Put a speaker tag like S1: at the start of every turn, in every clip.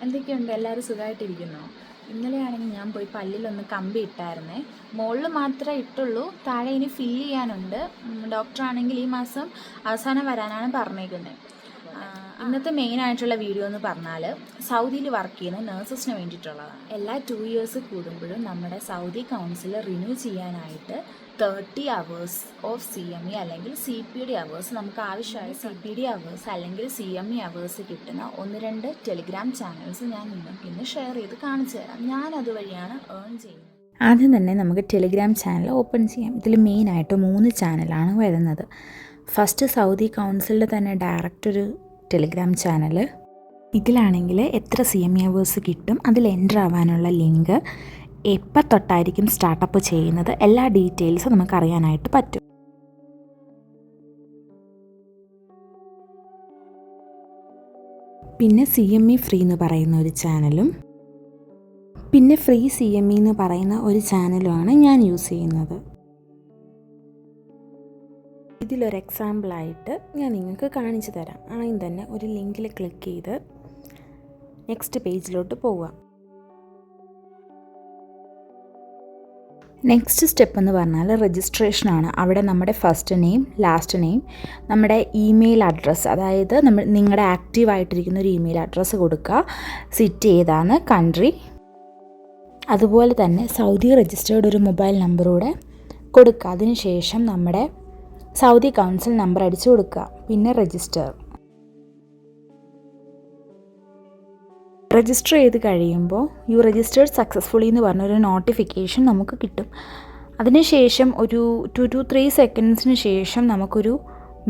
S1: എന്തൊക്കെയുണ്ട്? എല്ലാവരും സുഖമായിട്ടിരിക്കുന്നോ? ഇന്നലെയാണെങ്കിൽ ഞാൻ പോയി പല്ലിലൊന്ന് കമ്പി ഇട്ടായിരുന്നേ. മുകളിൽ മാത്രമേ ഇട്ടുള്ളൂ, താഴെ ഇനി ഫില്ല് ചെയ്യാനുണ്ട്. ഡോക്ടറാണെങ്കിൽ ഈ മാസം അവസാനം വരാനാണ് പറഞ്ഞേക്കുന്നത്. ഇന്നത്തെ മെയിനായിട്ടുള്ള വീഡിയോ എന്ന് പറഞ്ഞാൽ സൗദിയിൽ വർക്ക് ചെയ്യുന്ന നേഴ്സസിന് വേണ്ടിയിട്ടുള്ളതാണ്. എല്ലാ 2 ഇയേഴ്സ് കൂടുമ്പോഴും നമ്മുടെ സൗദി കൗൺസിൽ റിന്യൂ ചെയ്യാനായിട്ട് 30 അവേഴ്സ് ഓഫ് CME അല്ലെങ്കിൽ CPD അവേഴ്സ് നമുക്ക് ആവശ്യമായ CPD അവേഴ്സ് അല്ലെങ്കിൽ CME അവേഴ്സ് കിട്ടുന്ന 1-2 ടെലിഗ്രാം ചാനൽസ് ഞാൻ നിങ്ങൾക്ക് ഇന്ന് ഷെയർ ചെയ്ത് കാണിച്ചു തരാം. ഞാൻ അതുവഴിയാണ് ഏൺ ചെയ്യുന്നത്. ആദ്യം തന്നെ നമുക്ക് ടെലിഗ്രാം ചാനൽ ഓപ്പൺ ചെയ്യാം. ഇതിൽ മെയിനായിട്ട് 3 ചാനലാണ് വരുന്നത്. ഫസ്റ്റ് സൗദി കൗൺസിലിൻ്റെ തന്നെ ഡയറക്റ്റ് ഒരു ടെലിഗ്രാം ചാനൽ. ഇതിലാണെങ്കിൽ എത്ര CME അവേഴ്സ് കിട്ടും, അതിൽ എൻ്റർ ആവാനുള്ള ലിങ്ക്, എപ്പോൾ തൊട്ടായിരിക്കും സ്റ്റാർട്ടപ്പ് ചെയ്യുന്നത്, എല്ലാ ഡീറ്റെയിൽസും നമുക്കറിയാനായിട്ട് പറ്റും. പിന്നെ CME ഫ്രീ എന്ന് പറയുന്ന ഒരു ചാനലും, പിന്നെ ഫ്രീ CME എന്ന് പറയുന്ന ഒരു ചാനലുമാണ് ഞാൻ യൂസ് ചെയ്യുന്നത്. ഇതിലൊരു എക്സാമ്പിളായിട്ട് ഞാൻ നിങ്ങൾക്ക് കാണിച്ചു തരാം. ആദ്യം തന്നെ ഒരു ലിങ്കിൽ ക്ലിക്ക് ചെയ്ത് നെക്സ്റ്റ് പേജിലോട്ട് പോവുക. നെക്സ്റ്റ് സ്റ്റെപ്പ് എന്ന് പറഞ്ഞാൽ രജിസ്ട്രേഷനാണ്. അവിടെ നമ്മുടെ ഫസ്റ്റ് നെയിം, ലാസ്റ്റ് നെയിം, നമ്മുടെ ഇമെയിൽ അഡ്രസ്സ്, അതായത് നിങ്ങളുടെ ആക്റ്റീവായിട്ടിരിക്കുന്ന ഒരു ഇമെയിൽ അഡ്രസ്സ് കൊടുക്കുക, സിറ്റി ഏതാണ്, കൺട്രി, അതുപോലെ തന്നെ സൗദി രജിസ്റ്റേർഡ് ഒരു മൊബൈൽ നമ്പറൂടെ കൊടുക്കുക. അതിനുശേഷം നമ്മുടെ സൗദി കൗൺസിൽ നമ്പർ അടിച്ചു കൊടുക്കുക, പിന്നെ രജിസ്റ്റർ ചെയ്ത് കഴിയുമ്പോൾ യു രജിസ്റ്റേർഡ് സക്സസ്ഫുള്ളി എന്ന് പറഞ്ഞൊരു നോട്ടിഫിക്കേഷൻ നമുക്ക് കിട്ടും. അതിനുശേഷം ഒരു 2 to 3 സെക്കൻഡ്സിന് ശേഷം നമുക്കൊരു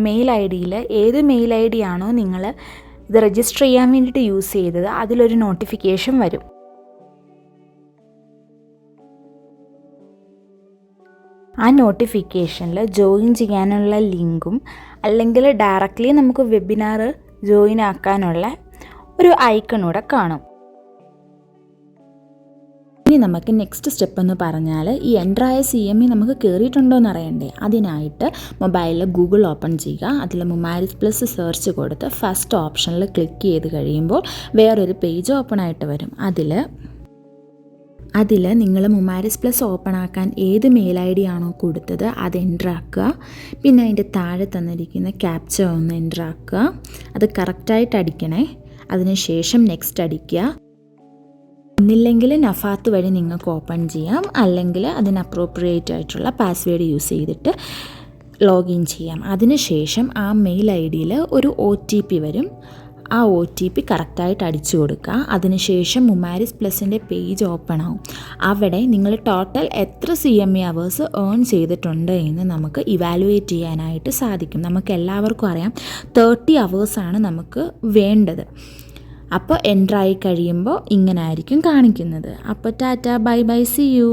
S1: മെയിൽ ID-യിൽ ഏത് മെയിൽ ID ആണോ നിങ്ങൾ ഇത് രജിസ്റ്റർ ചെയ്യാൻ വേണ്ടിയിട്ട് യൂസ് ചെയ്തത് അതിലൊരു നോട്ടിഫിക്കേഷൻ വരും. ആ നോട്ടിഫിക്കേഷനിൽ ജോയിൻ ചെയ്യാനുള്ള ലിങ്കും അല്ലെങ്കിൽ ഡയറക്റ്റ്ലി നമുക്ക് വെബിനാർ ജോയിൻ ആക്കാനുള്ള ഒരു ഐക്കണൂടെ കാണും. ഇനി നമുക്ക് നെക്സ്റ്റ് സ്റ്റെപ്പ് എന്ന് പറഞ്ഞാൽ ഈ എൻ്ററായ CME നമുക്ക് കയറിയിട്ടുണ്ടോ എന്ന് അറിയണ്ടേ. അതിനായിട്ട് മൊബൈലിൽ ഗൂഗിൾ ഓപ്പൺ ചെയ്യുക. അതിൽ മുമാരിസ് പ്ലസ് സെർച്ച് കൊടുത്ത് ഫസ്റ്റ് ഓപ്ഷനിൽ ക്ലിക്ക് ചെയ്ത് കഴിയുമ്പോൾ വേറൊരു പേജ് ഓപ്പൺ ആയിട്ട് വരും. അതിൽ നിങ്ങൾ മുമാരിസ് പ്ലസ് ഓപ്പൺ ആക്കാൻ ഏത് മെയിൽ ID ആണോ കൊടുത്തത് അത് എൻ്റർ ആക്കുക. പിന്നെ അതിൻ്റെ താഴെ തന്നിരിക്കുന്ന ക്യാപ്ച ഒന്ന് എൻ്റർ ആക്കുക. അത് കറക്റ്റായിട്ട് അടിക്കണേ. അതിനുശേഷം നെക്സ്റ്റ് അടിക്കുക. ഒന്നില്ലെങ്കിൽ നഫാത്ത് വഴി നിങ്ങൾക്ക് ഓപ്പൺ ചെയ്യാം, അല്ലെങ്കിൽ അതിന് അപ്രോപ്രിയേറ്റ് ആയിട്ടുള്ള പാസ്വേഡ് യൂസ് ചെയ്തിട്ട് ലോഗിൻ ചെയ്യാം. അതിനുശേഷം ആ മെയിൽ ID-യിൽ ഒരു OTP വരും. ആ OTP കറക്റ്റായിട്ട് അടിച്ചു കൊടുക്കുക. അതിനുശേഷം മുമാരിസ് പ്ലസിൻ്റെ പേജ് ഓപ്പൺ ആവും. അവിടെ നിങ്ങൾ ടോട്ടൽ എത്ര CME അവേഴ്സ് ഏൺ ചെയ്തിട്ടുണ്ട് എന്ന് നമുക്ക് ഇവാലുവേറ്റ് ചെയ്യാനായിട്ട് സാധിക്കും. നമുക്ക് എല്ലാവർക്കും അറിയാം 30 അവേഴ്സാണ് നമുക്ക് വേണ്ടത്. അപ്പോൾ എൻ്റർ ആയി കഴിയുമ്പോൾ ഇങ്ങനെ ആയിരിക്കും കാണിക്കുന്നത്. അപ്പോൾ tata, bye bye, see U.